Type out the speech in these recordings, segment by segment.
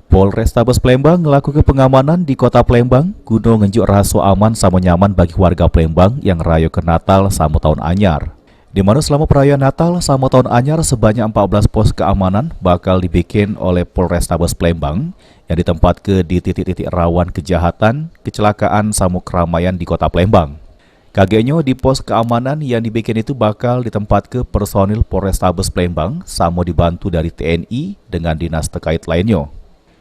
Polrestabes Palembang melakukan pengamanan di kota Palembang guna ngenjuk rasa aman sama nyaman bagi warga Palembang yang rayakan Natal sama Tahun Anyar. Di mana selama perayaan Natal sama Tahun Anyar sebanyak 14 pos keamanan bakal dibikin oleh Polrestabes Palembang yang ditempatkan di titik-titik rawan kejahatan, kecelakaan sama keramaian di kota Palembang. Kagetnya di pos keamanan yang dibikin itu bakal ditempatkan personil Polrestabes Palembang sama dibantu dari TNI dengan dinas terkait lainnya.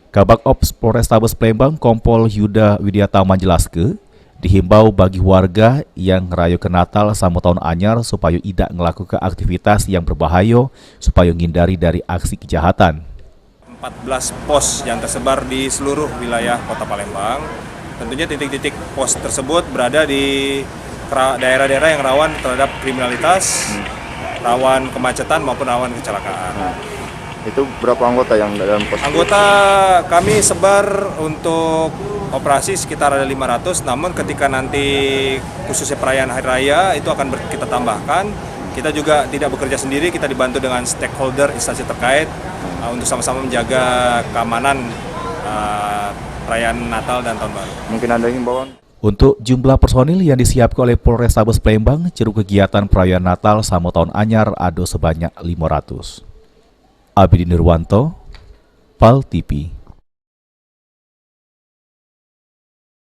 Kabak Ops Polrestabes Palembang Kompol Yuda Widiata menjelaskan, dihimbau bagi warga yang ngerayakan Natal sama Tahun Anyar supaya tidak melakukan aktivitas yang berbahaya supaya menghindari dari aksi kejahatan. 14 pos yang tersebar di seluruh wilayah Kota Palembang. Tentunya titik-titik pos tersebut berada di daerah-daerah yang rawan terhadap kriminalitas, rawan kemacetan maupun rawan kecelakaan. Itu berapa anggota yang dalam pos? Anggota kami sebar untuk operasi sekitar ada 500, namun ketika nanti khususnya perayaan Hari Raya itu akan kita tambahkan. Kita juga tidak bekerja sendiri, kita dibantu dengan stakeholder instansi terkait untuk sama-sama menjaga keamanan perayaan Natal dan Tahun Baru. Mungkin ada himbauan? Untuk jumlah personil yang disiapkan oleh Polrestabes Palembang, ceruk kegiatan perayaan Natal sama Tahun Anyar ada sebanyak 500. Abidi Nirwanto, PAL TV.